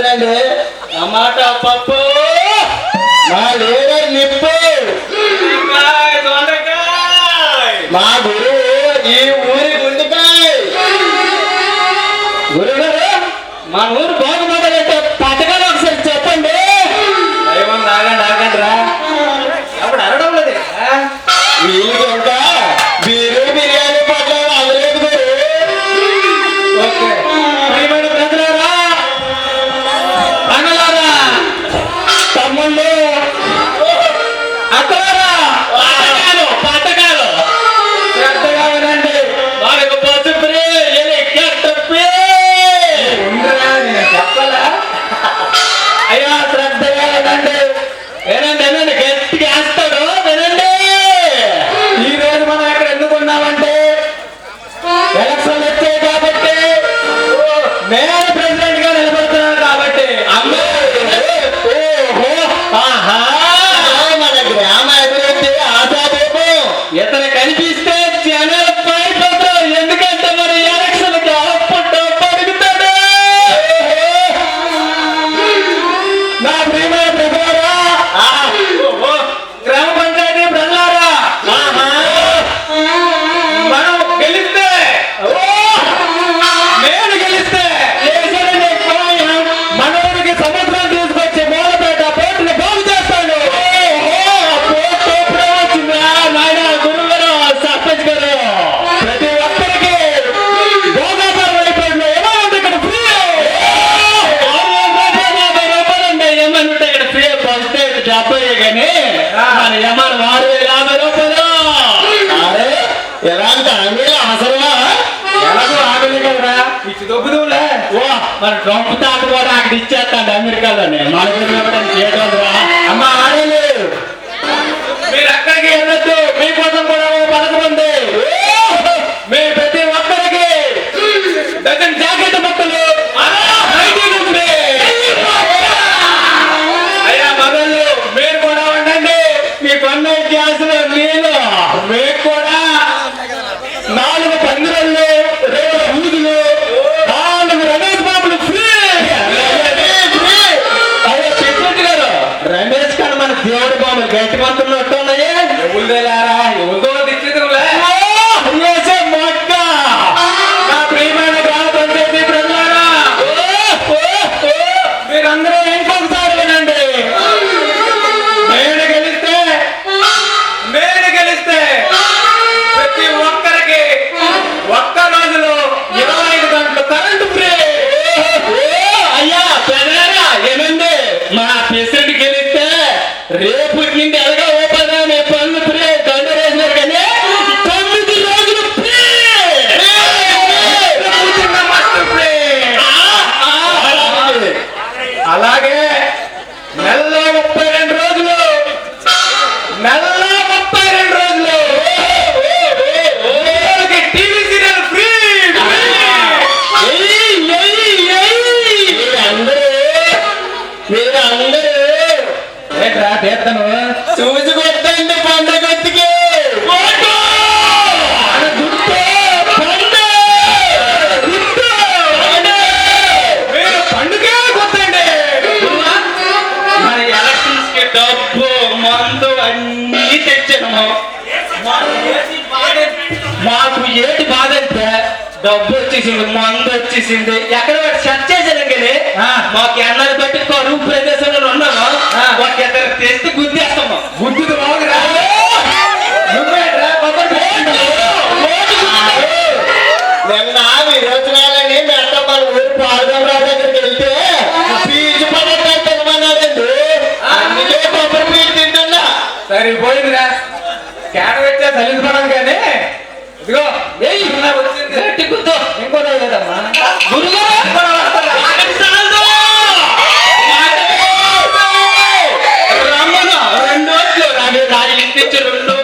ఏముంటుందండి టమాటా పప్పు మా లీడర్ నిప్పు మా గురువు ఈ ఊరి గుండెకాయ గురుగారు మా ఊరు బాగుపడాలంటే పథకాలు ఒకసారి చెప్పండి ఏమన్నా ఆగండి రా అప్పుడు అరవడం లేదు వీళ్ళకి ఇంకా బిర్యానీ పట్ల అవలేదు ఓకే ప్రియమైన ప్రజలారా అన్నలారా తమ్ముళ్ళు అక్కలారా పథకాలు శ్రద్ధగా వినండి వాళ్ళకి పసు ఫ్రీ చెప్పాలా అయ్యా శ్రద్ధగా వినండి వినండి గట్టిగా వేస్తాడు వినండి ఈ రోజు మనం ఎక్కడ ఎందుకున్నామంటే ఎలక్షన్ వచ్చాయి కాబట్టి నేను ప్రెసిడెంట్ గా నిలబడుతున్నాను కాబట్టి మన గ్రామ అభివృద్ధి ఆశాభూము ఇతను కనిపిస్తే జనాలు పడిపోతారు ఎందుకంటే మరి ఎలక్షన్ అడుగుతాడు నా ప్రియమైన ప్రజలారా గ్రామ పంచాయతీ ప్రజలారా మనం గెలిస్తే నేను గెలిస్తే మనోడికి సముద్రం తీసుకొచ్చి మూలపేట పోర్టుని బాగు చేస్తాడు నాయన గురువుగారు సర్పంచ్ గారు ప్రతి ఒక్కరికి భోగాసారం అయిపోయింది ఎలా ఉంది ఇక్కడ ఫ్రీ 650 ఏమనుంటే ఇక్కడ ఫ్రీ పంపితే 70 కానీ మన ఏమన్నా 6,050 రూపాయలు అరే ఎలాంటి ఆమెలు అవసరమా ఎలాగో ఆమెలే కదరా ఇచ్చి దొబ్బుదులే ఓ మన ట్రంప్ తాత కూడా అక్కడ ఇచ్చేస్తాడు అమెరికాలోనే మనకు చేయడం అమ్మ ఆడలేదు మీరు అక్కడికి వెళ్ళొద్దు మీకోసం కూడా పథకం ఉంది మీ ప్రతి ఒక్కరికి డజన్ జాకెట్ బట్టలు అయ్యా మగళ్ళు మీరు కూడా ఉండండి మీ కొన్న గ్యాసులు నీళ్ళు మీకు కూడా 4 పందిరళ్ళు 2 ఊదులు 4 రమేష్ బాబులు ఫ్రీ అయ్యా ప్రెసిడెంట్ గారు రమేష్ గారు మన దేవుడి బాబులు గట్టి మంత్రులు వస్తున్నాయి ఎవరుదేలారా ఎవరితో తెచ్చేదిలే మొక్క నా ప్రియమైన గ్రామ పంచాయతీ ప్రజలారా మీరందరూ ఇంకొకసారి వినండి నేను గెలిస్తే ప్రతి ఒక్కరికి ఒక్క రోజులో 25 గంటలు కరెంటు ఫ్రీ అయ్యా పెదరా ఏమండి మా ప్రెసిడెంట్ గెలిస్తే రేపు నుండి ఎలాగో ఓపెన్ పనులు ఫ్రీ దండ వేసినారు కానీ 9 రోజులు ఫ్రీ అలాగే నెలలో 32 రోజులు టీవీ సీరియల్ ఫ్రీ మీరందరూ ఏంట్రా తీర్థను చూసి కొట్టండి పండుగ గుర్తుకి మీరు పండుగే కొట్టండి మన ఎలక్షన్స్ కి డబ్బు మందు అన్ని తెచ్చాము మాకు ఏటి బాధ అంటే డబ్బు వచ్చేసింది మందు వచ్చేసింది ఎక్కడ సెట్ చేసాను కానీ మాకు ఎన్నది బట్టి కరువు ప్రదేశంలో ఉన్నాము ఒక ఇద్దరు తెస్తే గుద్దేస్తాము గుద్దుకు బాగురా నిన్న విరోచనాలని మెట్ట మన ఊరు పాల్గొనరావు దగ్గరికి వెళ్తే ఫీజు పడతామన్నాడండి అందుకే కొబ్బరి పీజు తింటున్నా సరిపోయిందిరా క్యాడ పెట్టే చలిపడం కానీ ఇదిగో వచ్చింది గుర్తు ఇంకో లేదమ్మా రమ్మను 2 రోజులు రాజు ఇంటించి 2